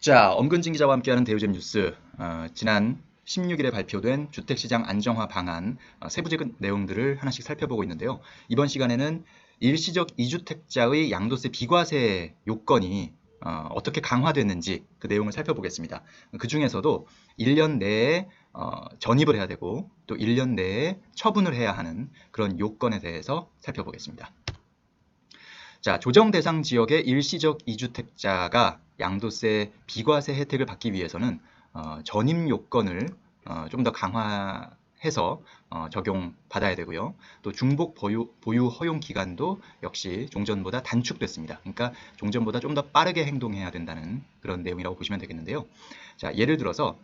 자, 엄근진 기자와 함께하는 대우잼 뉴스. 지난 16일에 발표된 주택시장 안정화 방안 세부적 내용들을 하나씩 살펴보고 있는데요. 이번 시간에는 일시적 이주택자의 양도세 비과세 요건이 어떻게 강화됐는지 그 내용을 살펴보겠습니다. 그 중에서도 1년 내에 전입을 해야 되고 또 1년 내에 처분을 해야 하는 그런 요건에 대해서 살펴보겠습니다. 자, 조정 대상 지역의 일시적 이주택자가 양도세 비과세 혜택을 받기 위해서는 전입 요건을 좀 더 강화해서 적용받아야 되고요. 또 중복 보유 허용 기간도 역시 종전보다 단축됐습니다. 그러니까 종전보다 좀 더 빠르게 행동해야 된다는 그런 내용이라고 보시면 되겠는데요. 자, 예를 들어서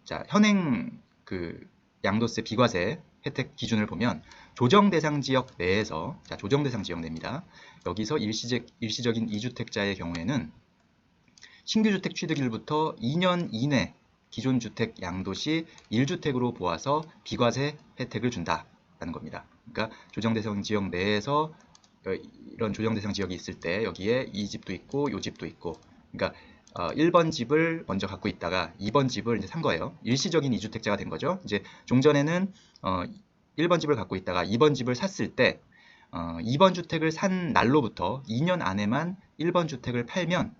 자, 현행 그 양도세 비과세 혜택 기준을 보면 조정 대상 지역 내에서, 자, 조정 대상 지역 내입니다. 여기서 일시적인 이주택자의 경우에는 신규 주택 취득일부터 2년 이내 기존 주택 양도 시 1주택으로 보아서 비과세 혜택을 준다라는 겁니다. 그러니까 조정 대상 지역 내에서 이런 조정 대상 지역이 있을 때 여기에 이 집도 있고 이 집도 있고, 그러니까 1번 집을 먼저 갖고 있다가 2번 집을 이제 산 거예요. 일시적인 이주택자가 된 거죠. 이제 종전에는 1번 집을 갖고 있다가 2번 집을 샀을 때 2번 주택을 산 날로부터 2년 안에만 1번 주택을 팔면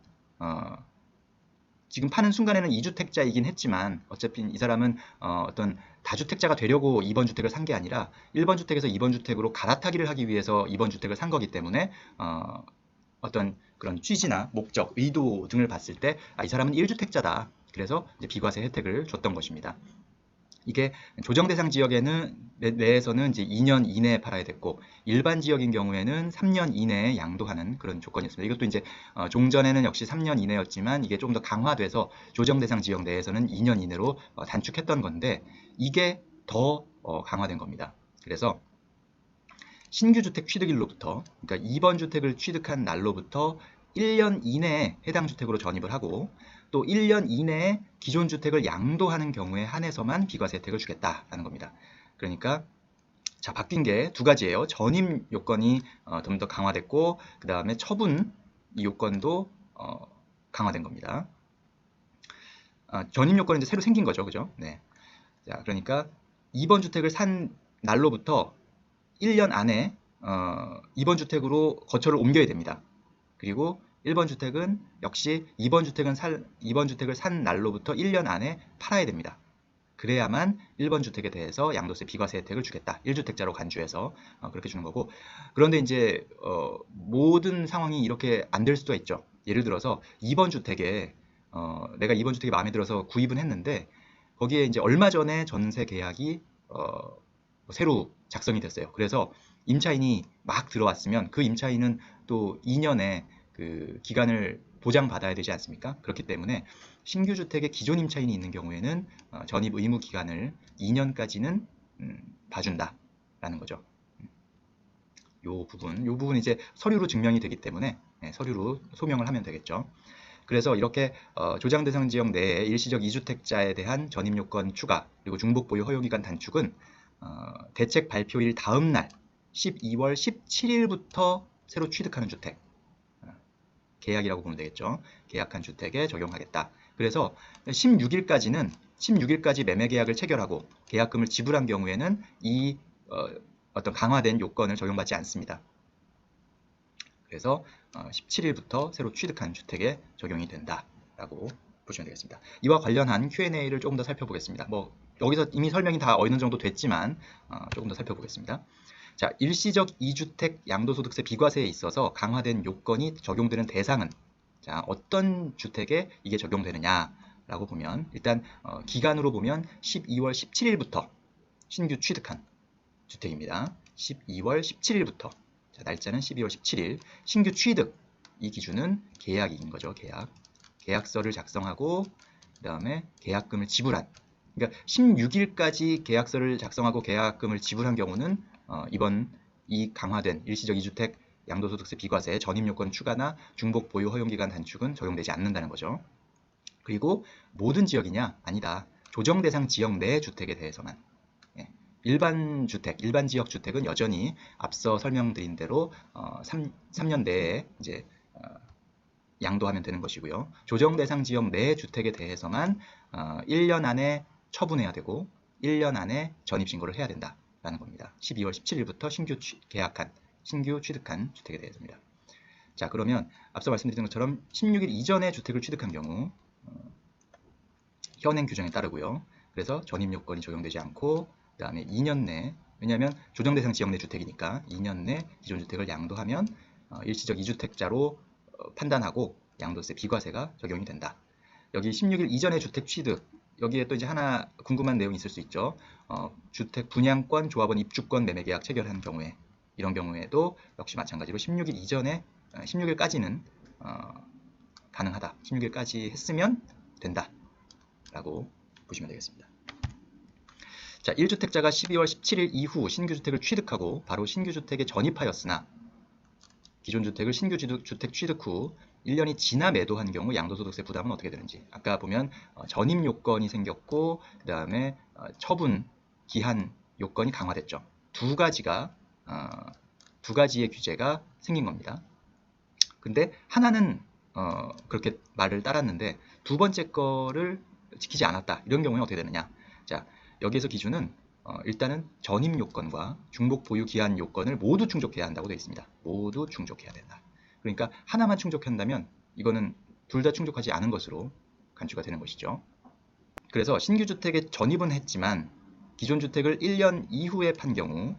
지금 파는 순간에는 2주택자이긴 했지만 어차피 이 사람은 어떤 다주택자가 되려고 2번 주택을 산 게 아니라 1번 주택에서 2번 주택으로 갈아타기를 하기 위해서 2번 주택을 산 거기 때문에 어떤 그런 취지나 목적, 의도 등을 봤을 때 이 사람은 1주택자다. 그래서 이제 비과세 혜택을 줬던 것입니다. 이게 조정 대상 지역에는 내에서는 이제 2년 이내에 팔아야 됐고, 일반 지역인 경우에는 3년 이내에 양도하는 그런 조건이었습니다. 이것도 이제 종전에는 역시 3년 이내였지만 이게 좀 더 강화돼서 조정 대상 지역 내에서는 2년 이내로 단축했던 건데, 이게 더 강화된 겁니다. 그래서 신규 주택 취득일로부터, 그러니까 2번 주택을 취득한 날로부터 1년 이내에 해당 주택으로 전입을 하고, 또 1년 이내에 기존 주택을 양도하는 경우에 한해서만 비과세 혜택을 주겠다라는 겁니다. 그러니까 자, 바뀐 게 두 가지예요. 전입 요건이 좀 더 강화됐고, 그 다음에 처분 이 요건도 강화된 겁니다. 전입 요건은 이제 새로 생긴 거죠, 그죠? 네. 자, 그러니까 2번 주택을 산 날로부터 1년 안에 2번 주택으로 거처를 옮겨야 됩니다. 그리고 1번 주택은 역시 2번 주택을 산 날로부터 1년 안에 팔아야 됩니다. 그래야만 1번 주택에 대해서 양도세 비과세 혜택을 주겠다. 1주택자로 간주해서 그렇게 주는 거고. 그런데 이제 모든 상황이 이렇게 안 될 수도 있죠. 예를 들어서 2번 주택에 내가 2번 주택이 마음에 들어서 구입은 했는데 거기에 이제 얼마 전에 전세 계약이 새로 작성이 됐어요. 그래서 임차인이 막 들어왔으면 그 임차인은 또 2년의 그 기간을 보장받아야 되지 않습니까? 그렇기 때문에 신규 주택에 기존 임차인이 있는 경우에는 전입 의무 기간을 2년까지는 봐준다라는 거죠. 요 부분 이제 서류로 증명이 되기 때문에 서류로 소명을 하면 되겠죠. 그래서 이렇게 조정 대상 지역 내에 일시적 이주택자에 대한 전입 요건 추가, 그리고 중복 보유 허용 기간 단축은 대책 발표일 다음 날 12월 17일부터 새로 취득하는 주택, 계약이라고 보면 되겠죠. 계약한 주택에 적용하겠다. 그래서 16일까지 매매 계약을 체결하고 계약금을 지불한 경우에는 이 어떤 강화된 요건을 적용받지 않습니다. 그래서 17일부터 새로 취득한 주택에 적용이 된다라고 보시면 되겠습니다. 이와 관련한 Q&A를 조금 더 살펴보겠습니다. 뭐 여기서 이미 설명이 다 어느 정도 됐지만 조금 더 살펴보겠습니다. 자, 일시적 2주택 양도소득세 비과세에 있어서 강화된 요건이 적용되는 대상은, 자, 어떤 주택에 이게 적용되느냐라고 보면 일단 기간으로 보면 12월 17일부터 신규 취득한 주택입니다. 12월 17일부터, 자, 날짜는 12월 17일, 신규 취득, 이 기준은 계약인 거죠. 계약서를 작성하고 그 다음에 계약금을 지불한, 그러니까 16일까지 계약서를 작성하고 계약금을 지불한 경우는 이번 이 강화된 일시적 2주택 양도소득세 비과세 전입 요건 추가나 중복 보유 허용기간 단축은 적용되지 않는다는 거죠. 그리고 모든 지역이냐? 아니다. 조정 대상 지역 내 주택에 대해서만. 일반 지역 주택은 여전히 앞서 설명드린 대로 3년 내에 이제 양도하면 되는 것이고요. 조정 대상 지역 내 주택에 대해서만 1년 안에 처분해야 되고 1년 안에 전입신고를 해야 된다라는 겁니다. 12월 17일부터 신규 취득한 주택에 대해서입니다. 자, 그러면 앞서 말씀드린 것처럼 16일 이전에 주택을 취득한 경우 현행 규정에 따르고요. 그래서 전입 요건이 적용되지 않고 그 다음에 2년 내, 왜냐하면 조정 대상 지역 내 주택이니까 2년 내 기존 주택을 양도하면 일시적 2주택자로 판단하고 양도세 비과세가 적용이 된다. 여기 16일 이전의 주택 취득, 여기에 또 이제 하나 궁금한 내용이 있을 수 있죠. 주택 분양권, 조합원 입주권 매매 계약 체결한 경우에, 이런 경우에도 역시 마찬가지로 16일 이전에 16일까지는 가능하다. 16일까지 했으면 된다 라고 보시면 되겠습니다. 자, 1주택자가 12월 17일 이후 신규 주택을 취득하고 바로 신규 주택에 전입하였으나 기존 주택을 신규 주택 취득 후 1년이 지나 매도한 경우 양도소득세 부담은 어떻게 되는지, 아까 보면 전입 요건이 생겼고 그 다음에 처분 기한 요건이 강화됐죠. 두 가지의 규제가 생긴 겁니다. 근데 하나는 그렇게 말을 따랐는데 두 번째 거를 지키지 않았다. 이런 경우에 어떻게 되느냐. 자, 여기에서 기준은 일단은 전입 요건과 중복 보유 기한 요건을 모두 충족해야 한다고 되어 있습니다. 모두 충족해야 된다. 그러니까 하나만 충족한다면 이거는 둘 다 충족하지 않은 것으로 간주가 되는 것이죠. 그래서 신규 주택에 전입은 했지만 기존 주택을 1년 이후에 판 경우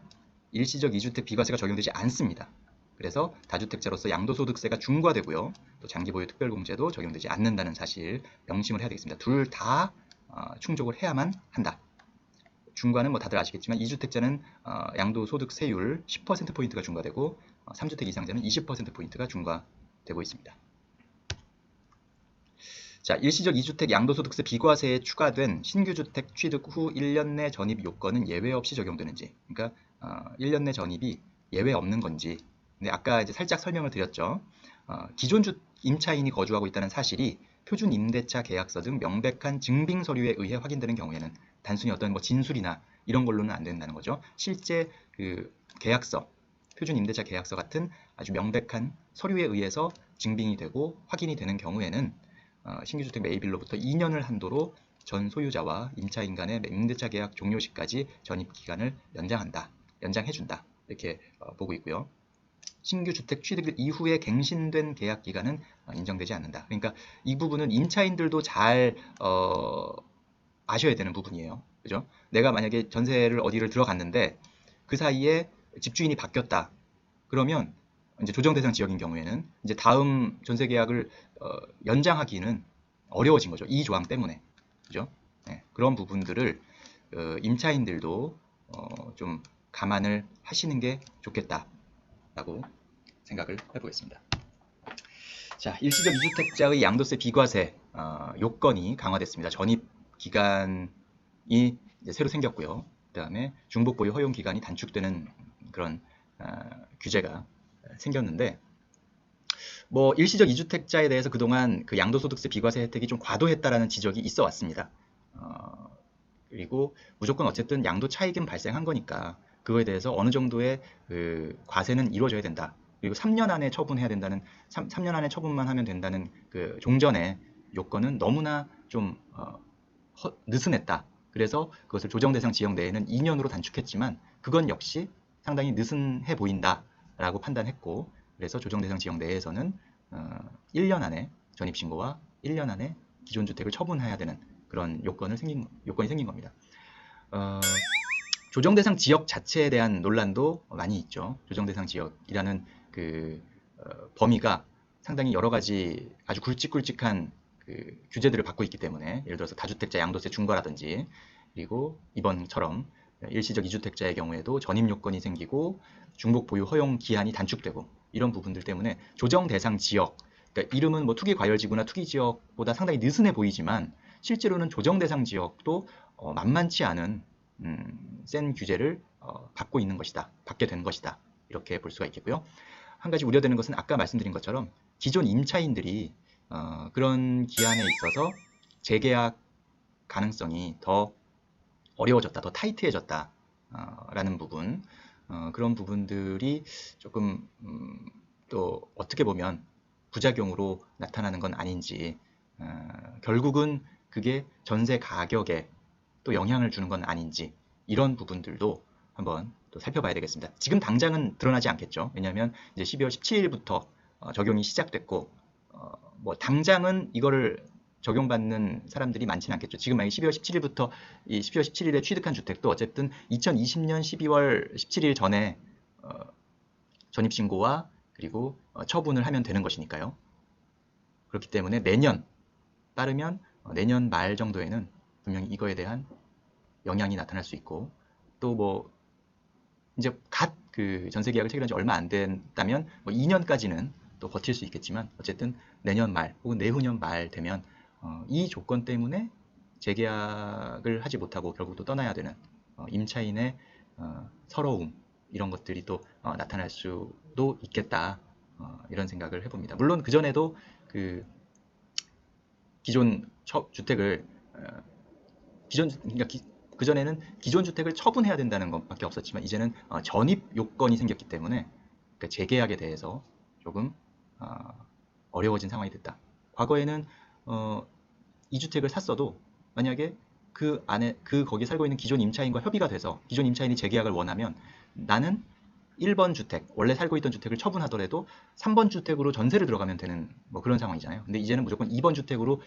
일시적 2주택 비과세가 적용되지 않습니다. 그래서 다주택자로서 양도소득세가 중과되고요. 또 장기보유 특별공제도 적용되지 않는다는 사실 명심을 해야 되겠습니다. 둘 다 충족을 해야만 한다. 중과는 뭐 다들 아시겠지만 2주택자는 양도소득세율 10%포인트가 중과되고 3주택 이상자는 20%포인트가 중과되고 있습니다. 자, 일시적 2주택 양도소득세 비과세에 추가된 신규주택 취득 후 1년 내 전입 요건은 예외 없이 적용되는지, 그러니까 1년 내 전입이 예외 없는 건지. 근데 아까 이제 살짝 설명을 드렸죠. 기존 임차인이 거주하고 있다는 사실이 표준 임대차 계약서 등 명백한 증빙 서류에 의해 확인되는 경우에는 단순히 어떤 뭐 진술이나 이런 걸로는 안 된다는 거죠. 실제 그 계약서, 표준 임대차 계약서 같은 아주 명백한 서류에 의해서 증빙이 되고 확인이 되는 경우에는 신규주택 매입일로부터 2년을 한도로 전 소유자와 임차인 간의 임대차 계약 종료 시까지 전입 기간을 연장해준다. 이렇게 보고 있고요. 신규 주택 취득 이후에 갱신된 계약 기간은 인정되지 않는다. 그러니까 이 부분은 임차인들도 잘 아셔야 되는 부분이에요. 그죠? 내가 만약에 전세를 어디를 들어갔는데 그 사이에 집주인이 바뀌었다. 그러면 이제 조정 대상 지역인 경우에는 이제 다음 전세 계약을 연장하기는 어려워진 거죠. 이 조항 때문에. 그죠? 네, 그런 부분들을 임차인들도 좀 감안을 하시는 게 좋겠다라고 생각을 해보겠습니다. 자, 일시적 2주택자의 양도세 비과세 요건이 강화됐습니다. 전입 기간이 이제 새로 생겼고요. 그 다음에 중복 보유 허용 기간이 단축되는 그런 규제가 생겼는데, 뭐 일시적 2주택자에 대해서 그동안 그 양도소득세 비과세 혜택이 좀 과도했다라는 지적이 있어 왔습니다. 그리고 무조건 어쨌든 양도 차익은 발생한 거니까 그거에 대해서 어느 정도의 그 과세는 이루어져야 된다. 그리고 3년 안에 처분해야 된다는 3년 안에 처분만 하면 된다는 그 종전의 요건은 너무나 좀 느슨했다. 그래서 그것을 조정 대상 지역 내에는 2년으로 단축했지만 그건 역시 상당히 느슨해 보인다라고 판단했고, 그래서 조정 대상 지역 내에서는 1년 안에 전입신고와 1년 안에 기존 주택을 처분해야 되는 그런 요건이 생긴 겁니다. 조정 대상 지역 자체에 대한 논란도 많이 있죠. 조정 대상 지역이라는 그 범위가 상당히 여러 가지 아주 굵직굵직한 그 규제들을 받고 있기 때문에, 예를 들어서 다주택자 양도세 중과라든지, 그리고 이번처럼 일시적 2주택자의 경우에도 전입 요건이 생기고 중복 보유 허용 기한이 단축되고 이런 부분들 때문에 조정 대상 지역, 그러니까 이름은 뭐 투기 과열지구나 투기 지역보다 상당히 느슨해 보이지만 실제로는 조정 대상 지역도 만만치 않은 센 규제를 받게 된 것이다. 이렇게 볼 수가 있겠고요. 한 가지 우려되는 것은 아까 말씀드린 것처럼 기존 임차인들이 그런 기한에 있어서 재계약 가능성이 더 어려워졌다, 더 타이트해졌다 라는 부분, 그런 부분들이 조금 또 어떻게 보면 부작용으로 나타나는 건 아닌지, 결국은 그게 전세 가격에 또 영향을 주는 건 아닌지, 이런 부분들도 한번 또 살펴봐야 되겠습니다. 지금 당장은 드러나지 않겠죠. 왜냐하면 이제 12월 17일부터 적용이 시작됐고, 뭐 당장은 이거를 적용받는 사람들이 많지는 않겠죠. 지금 만약 12월 17일부터 이 12월 17일에 취득한 주택도 어쨌든 2020년 12월 17일 전에 전입신고와 그리고 처분을 하면 되는 것이니까요. 그렇기 때문에 내년, 빠르면 내년 말 정도에는 분명히 이거에 대한 영향이 나타날 수 있고, 또 뭐 이제 갓 그 전세 계약을 체결한 지 얼마 안 됐다면 뭐 2년까지는 또 버틸 수 있겠지만, 어쨌든 내년 말 혹은 내후년 말 되면 이 조건 때문에 재계약을 하지 못하고 결국 또 떠나야 되는 임차인의 서러움, 이런 것들이 또 나타날 수도 있겠다, 이런 생각을 해봅니다. 물론 그전에도 그 기존 주택을 그러니까 그전에는 기존 주택을 처분해야 된다는 것밖에 없었지만, 이제는 전입 요건이 생겼기 때문에 그러니까 재계약에 대해서 조금 어려워진 상황이 됐다. 과거에는 이 주택을 샀어도 만약에 그 안에 거기 살고 있는 기존 임차인과 협의가 돼서 기존 임차인이 재계약을 원하면, 나는 1번 주택, 원래 살고 있던 주택을 처분하더라도 3번 주택으로 전세를 들어가면 되는 뭐 그런 상황이잖아요. 근데 이제는 무조건 2번 주택으로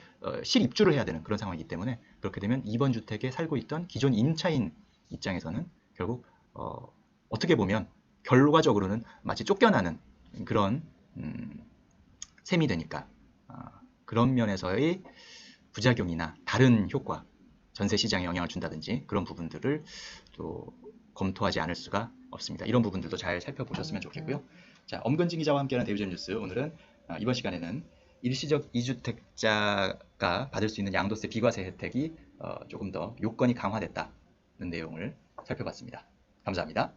실입주를 해야 되는 그런 상황이기 때문에, 그렇게 되면 2번 주택에 살고 있던 기존 임차인 입장에서는 결국 어떻게 보면 결과적으로는 마치 쫓겨나는 그런 셈이 되니까, 그런 면에서의 부작용이나 다른 효과, 전세 시장에 영향을 준다든지 그런 부분들을 또 검토하지 않을 수가 없습니다. 이런 부분들도 잘 살펴보셨으면 좋겠고요. 자, 엄근진 기자와 함께하는 대우잼 뉴스, 오늘은 이번 시간에는 일시적 2주택자가 받을 수 있는 양도세 비과세 혜택이 조금 더 요건이 강화됐다는 내용을 살펴봤습니다. 감사합니다.